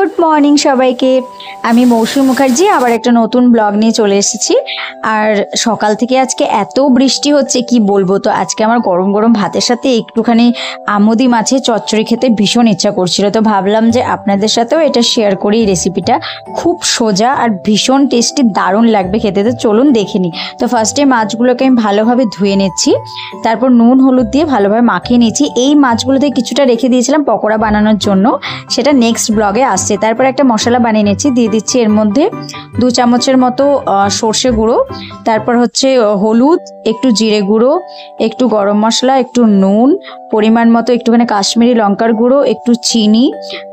Good morning সবাইকে। আমি মৌসুমী মুখার্জি আবার একটা নতুন ব্লগ নিয়ে চলে এসেছি। আর সকাল থেকে আজকে এত বৃষ্টি হচ্ছে কি বলবো। তো আজকে আমার গরম গরম ভাতের সাথে একটুখানি আমুদি মাছের চচ্চড়ি খেতে ভীষণ ইচ্ছা করছিল, তো ভাবলাম যে আপনাদের সাথেও এটা শেয়ার করি। এই রেসিপিটা খুব সোজা আর ভীষণ টেস্টি, দারুণ লাগবে খেতে। তো চলুন দেখে নিই। তো ফার্স্টে মাছগুলোকে আমি ভালোভাবে ধুয়ে নিচ্ছি, তারপর নুন হলুদ দিয়ে ভালোভাবে মাখিয়ে নিচ্ছি। এই মাছগুলোতে কিছুটা রেখে দিয়েছিলাম পকোড়া বানানোর জন্য, সেটা নেক্সট ব্লগে আসছে। তারপর একটা মশলা বানিয়ে নিচ্ছি, দিয়ে দিচ্ছি এর মধ্যে 2 চামচের মতো সর্ষে গুঁড়ো, তারপর হচ্ছে হলুদ, একটু জিরে গুঁড়ো, একটু গরম মশলা, একটু নুন, পরিমাণ মতো একটুখানি কাশ্মীরি লঙ্কার গুঁড়ো, একটু চিনি,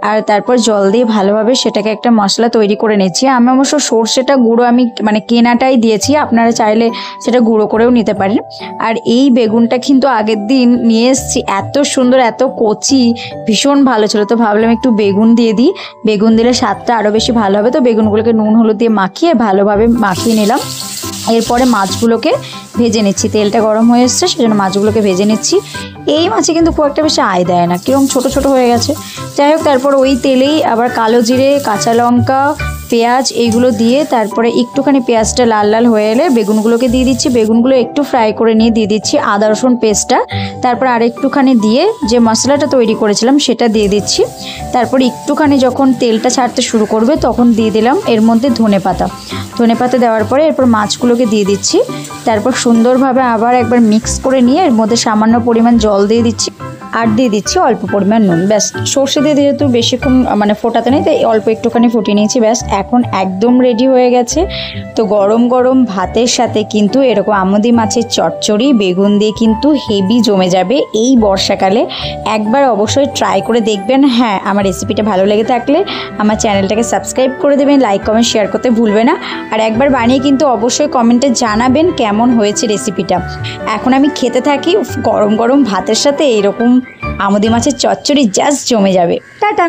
আর তারপর জল দিয়ে ভালোভাবে সেটাকে একটা মশলা তৈরি করে নিচ্ছি। আমি অবশ্য সর্ষেটা গুঁড়ো আমি কেনাটাই দিয়েছি, আপনারা চাইলে সেটা গুঁড়ো করেও নিতে পারেন। আর এই বেগুনটা কিন্তু আগের দিন নিয়ে এসেছি, এত সুন্দর, এত কচি, ভীষণ ভালো ছিল। তো ভাবলাম একটু বেগুন দিয়ে দিই, বেগুন দিলে স্বাদটা আরও বেশি ভালো হবে। তো বেগুনগুলোকে নুন হলুদ দিয়ে মাখিয়ে ভালোভাবে মাখিয়ে নিলাম। এরপরে মাছগুলোকে ভেজে নিচ্ছি, তেলটা গরম হয়ে এসছে সেজন্য মাছগুলোকে ভেজে নিচ্ছি। এই মাছে কিন্তু খুব একটা বেশি আয় দেয় না, কিরকম ছোট ছোট হয়ে গেছে। যাই হোক, তারপর ওই তেলেই আবার কালো জিরে, কাঁচা লঙ্কা, পেঁয়াজ এইগুলো দিয়ে তারপরে একটুখানি পেঁয়াজটা লাল লাল হয়ে এলে বেগুনগুলোকে দিয়ে দিচ্ছি। বেগুনগুলো একটু ফ্রাই করে নিয়ে দিয়ে দিচ্ছি আদা রসুন পেস্টটা, তারপর আর একটুখানি দিয়ে যে মশলাটা তৈরি করেছিলাম সেটা দিয়ে দিচ্ছি। তারপর একটুখানি যখন তেলটা ছাড়তে শুরু করবে তখন দিয়ে দিলাম এর মধ্যে ধনেপাতা দেওয়ার পরে এরপর মাছগুলোকে দিয়ে দিচ্ছি। তারপর সুন্দরভাবে আবার একবার মিক্স করে নিয়ে এর মধ্যে সামান্য পরিমাণ জল দিয়ে দিচ্ছি, আর দিয়ে দিচ্ছি অল্প পরিমাণ নুন। ব্যাস, সর্ষে দিয়ে যেহেতু বেশিক্ষণ ফোটাতে নেই, তাই অল্প একটুখানি ফুটিয়ে নিয়েছি। ব্যাস, এখন একদম রেডি হয়ে গেছে। তো গরম গরম ভাতের সাথে কিন্তু এরকম আমুদি মাছের চচ্চড়ি বেগুন দিয়ে কিন্তু হেভি জমে যাবে এই বর্ষাকালে। একবার অবশ্যই ট্রাই করে দেখবেন। হ্যাঁ, আমার রেসিপিটা ভালো লেগে থাকলে আমার চ্যানেলটাকে সাবস্ক্রাইব করে দেবেন, লাইক কমেন্ট শেয়ার করতে ভুলবে না। আর একবার বানিয়ে কিন্তু অবশ্যই কমেন্টে জানাবেন কেমন হয়েছে রেসিপিটা। এখন আমি খেতে থাকি, গরম গরম ভাতের সাথে এরকম আমুদি মাছের চচ্চড়ি জাস্ট জমে যাবে। টাটা।